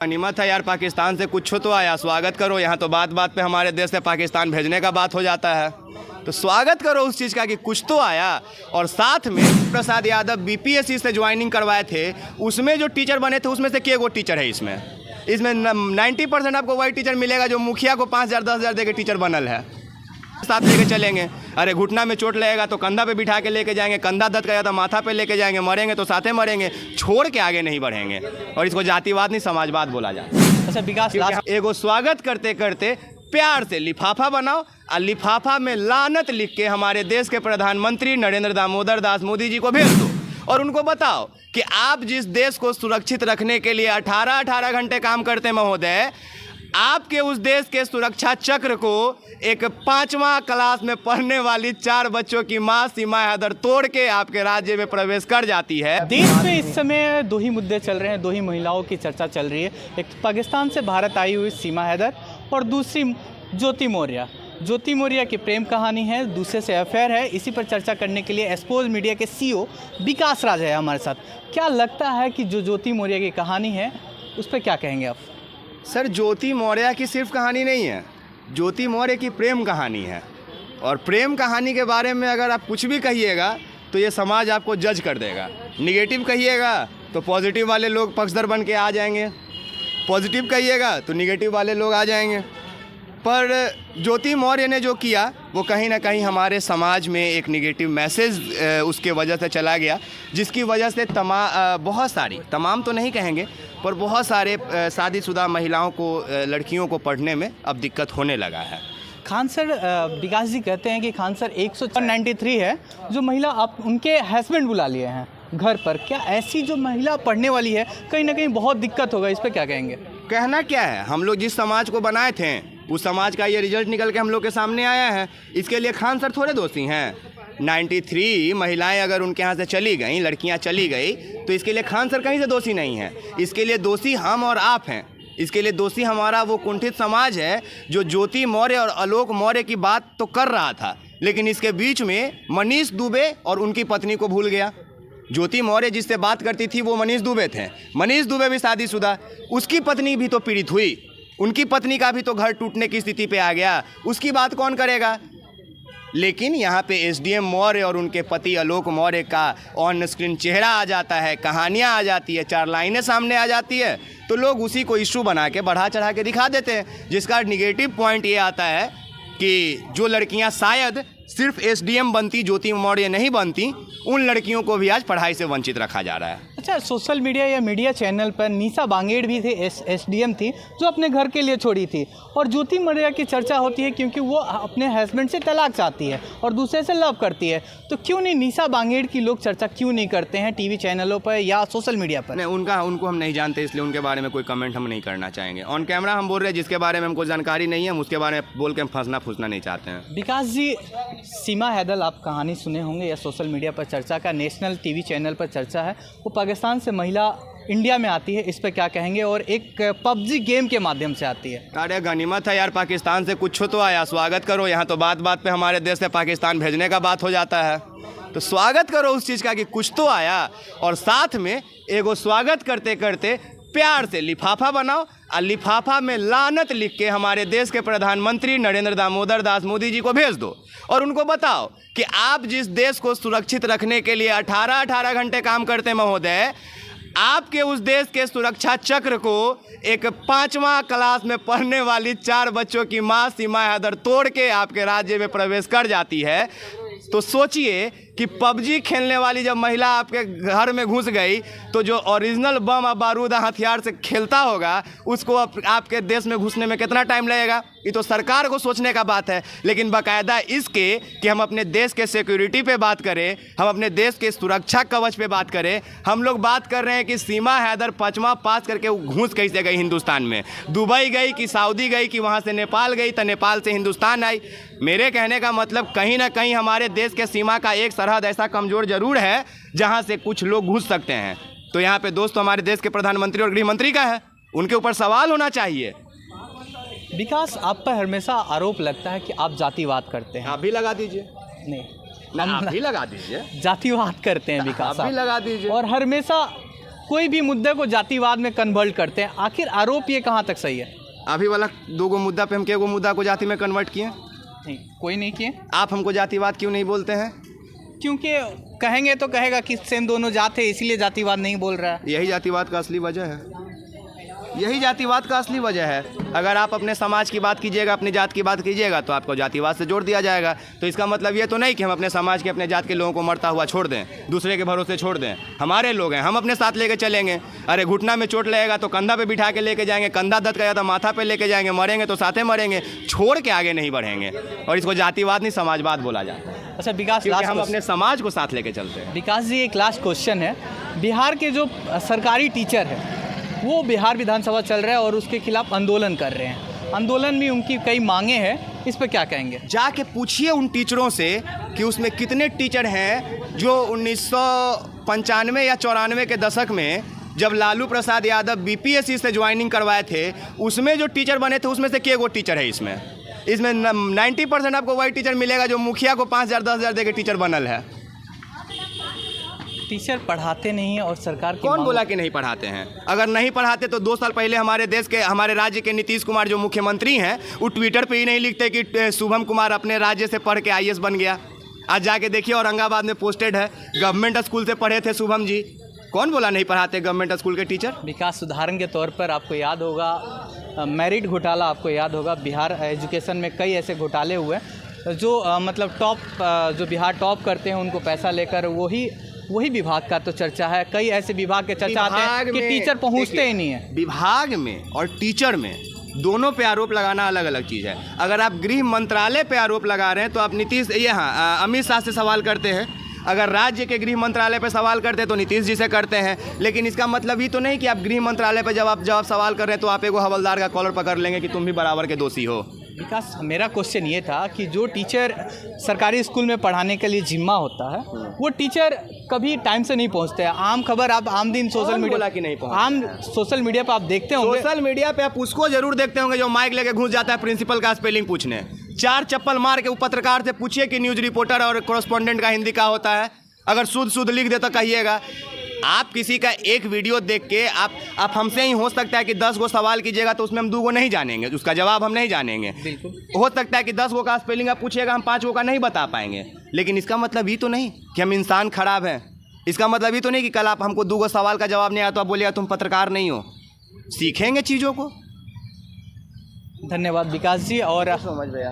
गनीमत है यार, पाकिस्तान से कुछ तो आया, स्वागत करो। यहाँ तो बात बात पे हमारे देश से पाकिस्तान भेजने का बात हो जाता है, तो स्वागत करो उस चीज़ का कि कुछ तो आया। और साथ में प्रसाद यादव बीपीएससी से ज्वाइनिंग करवाए थे, उसमें जो टीचर बने थे उसमें से के टीचर है इसमें 90% आपको वही टीचर मिलेगा जो मुखिया को 5,000 10,000 दे के टीचर बनल है। साथ लेके चलेंगे, अरे घुटना में चोट लगेगा तो कंधा पे बिठा के लेके जाएंगे, कंधा दर्द करेगा तो माथा पे लेके जाएंगे, मरेंगे तो साथे मरेंगे, छोड़ के आगे नहीं बढ़ेंगे। और इसको जातिवाद नहीं समाजवाद बोला जाता है। अच्छा विकास, एगो स्वागत करते करते प्यार से लिफाफा बनाओ और लिफाफा में लानत लिख के हमारे देश के प्रधानमंत्री नरेंद्र दामोदर दास मोदी जी को भेज दो और उनको बताओ कि आप जिस देश को सुरक्षित रखने के लिए 18 घंटे काम करते हैं महोदय, आपके उस देश के सुरक्षा चक्र को एक 5वां क्लास में पढ़ने वाली 4 बच्चों की मां सीमा हैदर तोड़ के आपके राज्य में प्रवेश कर जाती है। देश में इस समय 2 ही मुद्दे चल रहे हैं, 2 ही महिलाओं की चर्चा चल रही है। एक पाकिस्तान से भारत आई हुई सीमा हैदर और दूसरी ज्योति मौर्य। ज्योति मौर्य की प्रेम कहानी है, दूसरे से अफेयर है। इसी पर चर्चा करने के लिए एक्सपोज मीडिया के सीईओ विकास राज है हमारे साथ। क्या लगता है कि जो ज्योति मौर्य की कहानी है उस पर क्या कहेंगे आप? सर, ज्योति मौर्य की सिर्फ कहानी नहीं है, ज्योति मौर्य की प्रेम कहानी है। और प्रेम कहानी के बारे में अगर आप कुछ भी कहिएगा तो ये समाज आपको जज कर देगा। निगेटिव कहिएगा तो पॉजिटिव वाले लोग पक्षधर बन के आ जाएंगे, पॉजिटिव कहिएगा तो निगेटिव वाले लोग आ जाएंगे। पर ज्योति मौर्य ने जो किया वो कहीं ना कहीं हमारे समाज में एक निगेटिव मैसेज उसके वजह से चला गया, जिसकी वजह से बहुत सारी, तमाम तो नहीं कहेंगे, पर बहुत सारे शादीशुदा महिलाओं को, लड़कियों को पढ़ने में अब दिक्कत होने लगा है। खान सर, विकास जी कहते हैं कि खान सर 193 है जो महिला आप उनके हस्बैंड बुला लिए हैं घर पर। क्या ऐसी जो महिला पढ़ने वाली है कहीं ना कहीं बहुत दिक्कत होगा, इस पर क्या कहेंगे? कहना क्या है, हम लोग जिस समाज को बनाए थे उस समाज का ये रिजल्ट निकल के हम लोग के सामने आया है। इसके लिए खान सर थोड़े दोषी हैं। 93 महिलाएं अगर उनके यहाँ से चली गई, लड़कियाँ चली गई, तो इसके लिए खान सर कहीं से दोषी नहीं हैं। इसके लिए दोषी हम और आप हैं। इसके लिए दोषी हमारा वो कुंठित समाज है जो ज्योति मौर्य और आलोक मौर्य की बात तो कर रहा था, लेकिन इसके बीच में मनीष दुबे और उनकी पत्नी को भूल गया। ज्योति मौर्य जिससे बात करती थी वो मनीष दुबे थे। मनीष दुबे भी शादीशुदा, उसकी पत्नी भी तो पीड़ित हुई, उनकी पत्नी का भी तो घर टूटने की स्थिति पे आ गया, उसकी बात कौन करेगा? लेकिन यहाँ पे एसडीएम मौर्य और उनके पति आलोक मौर्य का ऑन स्क्रीन चेहरा आ जाता है, कहानियाँ आ जाती है, 4 लाइनें सामने आ जाती है, तो लोग उसी को इशू बना के बढ़ा चढ़ा के दिखा देते हैं। जिसका निगेटिव पॉइंट ये आता है कि जो लड़कियाँ शायद सिर्फ एसडीएम बनती, ज्योति मौर्य नहीं बनती, उन लड़कियों को भी आज पढ़ाई से वंचित रखा जा रहा है। अच्छा, सोशल मीडिया या मीडिया चैनल पर निशा बांगेड़ भी थी, एसडीएम थी, जो अपने घर के लिए छोड़ी थी। और ज्योति मौर्य की चर्चा होती है क्योंकि वो अपने हस्बैंड से तलाक चाहती है और दूसरे से लव करती है। तो क्यों नहीं निशा बांगेड़ की लोग चर्चा क्यों नहीं करते हैं टीवी चैनलों पर या सोशल मीडिया पर? नहीं, उनको हम नहीं जानते, इसलिए उनके बारे में कोई कमेंट हम नहीं करना चाहेंगे। ऑन कैमरा हम बोल रहे हैं जिसके बारे में हमको जानकारी नहीं है, हम उसके बारे में बोल के हम फंसना नहीं चाहते हैं। विकास जी, सीमा हैदर आप कहानी सुने होंगे या सोशल मीडिया पर चर्चा का, नेशनल टीवी चैनल पर चर्चा है, वो पाकिस्तान से महिला इंडिया में आती है, इस पर क्या कहेंगे? और एक पबजी गेम के माध्यम से आती है। अरे गनीमत है यार, पाकिस्तान से कुछ तो आया, स्वागत करो। यहाँ तो बात बात पे हमारे देश से पाकिस्तान भेजने का बात हो जाता है, तो स्वागत करो उस चीज़ का कि कुछ तो आया। और साथ में एगो स्वागत करते करते प्यार से लिफाफा बनाओ और लिफाफा में लानत लिख के हमारे देश के प्रधानमंत्री नरेंद्र दामोदर दास मोदी जी को भेज दो और उनको बताओ कि आप जिस देश को सुरक्षित रखने के लिए 18 घंटे काम करते हैं महोदय, आपके उस देश के सुरक्षा चक्र को एक 5वां क्लास में पढ़ने वाली 4 बच्चों की मां सीमा हैदर तोड़ के आपके राज्य में प्रवेश कर जाती है। तो सोचिए कि पबजी खेलने वाली जब महिला आपके घर में घुस गई तो जो ओरिजिनल बम और बारूद हथियार से खेलता होगा उसको आपके देश में घुसने में कितना टाइम लगेगा? ये तो सरकार को सोचने का बात है। लेकिन बाकायदा इसके कि हम अपने देश के सिक्योरिटी पे बात करें, हम अपने देश के सुरक्षा कवच पे बात करें, हम लोग बात कर रहे हैं कि सीमा हैदर 5वां पास करके घुस कैसे गई हिंदुस्तान में, दुबई गई कि सऊदी गई कि वहाँ से नेपाल गई तो नेपाल से हिंदुस्तान आई। मेरे कहने का मतलब कहीं ना कहीं हमारे देश के सीमा का एक सरहद ऐसा कमज़ोर जरूर है जहाँ से कुछ लोग घुस सकते हैं। तो यहाँ पे दोस्तों हमारे देश के प्रधानमंत्री और गृह मंत्री का है, उनके ऊपर सवाल होना चाहिए। विकास, आप पर हमेशा आरोप लगता है कि आप जातिवाद करते हैं। आप भी लगा दीजिए। नहीं, आप भी लगा दीजिए। जातिवाद करते हैं विकास, आप भी लगा दीजिए। और हमेशा कोई भी मुद्दे को जातिवाद में कन्वर्ट करते हैं। आखिर आरोप ये कहाँ तक सही है? अभी वाला 2 मुद्दा पे हम के मुद्दा को जाति में कन्वर्ट किए? नहीं, कोई नहीं किए। आप हमको जातिवाद क्यों नहीं बोलते हैं? क्योंकि कहेंगे तो कहेगा कि सेम दोनों जात है, इसीलिए जातिवाद नहीं बोल रहा है। यही जातिवाद का असली वजह है, यही जातिवाद का असली वजह है। अगर आप अपने समाज की बात कीजिएगा, अपनी जात की बात कीजिएगा, तो आपको जातिवाद से जोड़ दिया जाएगा। तो इसका मतलब ये तो नहीं कि हम अपने समाज के, अपने जात के लोगों को मरता हुआ छोड़ दें, दूसरे के भरोसे छोड़ दें। हमारे लोग हैं, हम अपने साथ लेके चलेंगे। अरे घुटना में चोट लगेगा तो कंधा पे बिठा के लेके जाएंगे, कंधा दर्द करेगा तो माथा पे लेके जाएंगे, मरेंगे तो साथे मरेंगे, छोड़ के आगे नहीं बढ़ेंगे। और इसको जातिवाद नहीं, समाजवाद बोला जाता है। अच्छा विकास, क्योंकि हम अपने समाज को साथ लेके चलते हैं। विकास जी, एक लास्ट क्वेश्चन है। बिहार के जो सरकारी टीचर है वो बिहार विधानसभा चल रहा है और उसके खिलाफ आंदोलन कर रहे हैं। आंदोलन में उनकी कई मांगे हैं, इस पर क्या कहेंगे? जाके पूछिए उन टीचरों से कि उसमें कितने टीचर हैं जो 1995 या 94 के दशक में जब लालू प्रसाद यादव बीपीएससी से ज्वाइनिंग करवाए थे, उसमें जो टीचर बने थे उसमें से के गो टीचर है इसमें 90% आपको वही टीचर मिलेगा जो मुखिया को 5,000 10,000 दे के टीचर बनल है। टीचर पढ़ाते नहीं है और सरकार की कौन बोला कि नहीं पढ़ाते हैं? अगर नहीं पढ़ाते तो 2 साल पहले हमारे देश के, हमारे राज्य के नीतीश कुमार जो मुख्यमंत्री हैं, वो ट्विटर पे ही नहीं लिखते कि शुभम कुमार अपने राज्य से पढ़ के आईएएस बन गया। आज जाके देखिए औरंगाबाद में पोस्टेड है, गवर्नमेंट स्कूल से पढ़े थे शुभम जी। कौन बोला नहीं पढ़ाते गवर्नमेंट स्कूल के टीचर? विकास, उदाहरण के तौर पर आपको याद होगा मेरिट घोटाला, आपको याद होगा बिहार एजुकेशन में कई ऐसे घोटाले हुए जो मतलब जो बिहार टॉप करते हैं उनको पैसा लेकर वही विभाग का तो चर्चा है। कई ऐसे विभाग के चर्चा आते हैं कि टीचर पहुंचते ही नहीं है। विभाग में और टीचर में दोनों पे आरोप लगाना अलग अलग चीज़ है। अगर आप गृह मंत्रालय पे आरोप लगा रहे हैं तो आप अमित शाह से सवाल करते हैं। अगर राज्य के गृह मंत्रालय पे सवाल करते हैं तो नीतीश जी से करते हैं। लेकिन इसका मतलब ही तो नहीं कि आप गृह मंत्रालय पे जब आप सवाल कर रहे हैं तो आप एक हवलदार का कॉलर पकड़ लेंगे कि तुम भी बराबर के दोषी हो। विकास, मेरा क्वेश्चन ये था कि जो टीचर सरकारी स्कूल में पढ़ाने के लिए जिम्मा होता है वो टीचर कभी टाइम से नहीं पहुंचते हैं। आम खबर आप आम दिन सोशल मीडिया पे आप देखते होंगे। सोशल मीडिया पे आप उसको जरूर देखते होंगे जो माइक लेके घुस जाता है प्रिंसिपल का स्पेलिंग पूछने। 4 चप्पल मार के वो पत्रकार से पूछिए कि न्यूज़ रिपोर्टर और कॉरेस्पॉन्डेंट का हिंदी क्या होता है। अगर शुद्ध लिख दे तो कहिएगा। आप किसी का एक वीडियो देख के आप हमसे ही हो सकता है कि 10 गो सवाल कीजिएगा तो उसमें हम 2 गो नहीं जानेंगे, उसका जवाब हम नहीं जानेंगे। बिल्कुल हो सकता है कि 10 गो का स्पेलिंग आप पूछिएगा, हम 5 गो का नहीं बता पाएंगे। लेकिन इसका मतलब ही तो नहीं कि हम इंसान खराब हैं। इसका मतलब ही तो नहीं कि कल आप हमको 2 गो सवाल का जवाब नहीं आया तो आप बोलिएगा तुम पत्रकार नहीं हो। सीखेंगे चीज़ों को। धन्यवाद विकास जी। और समझ गया।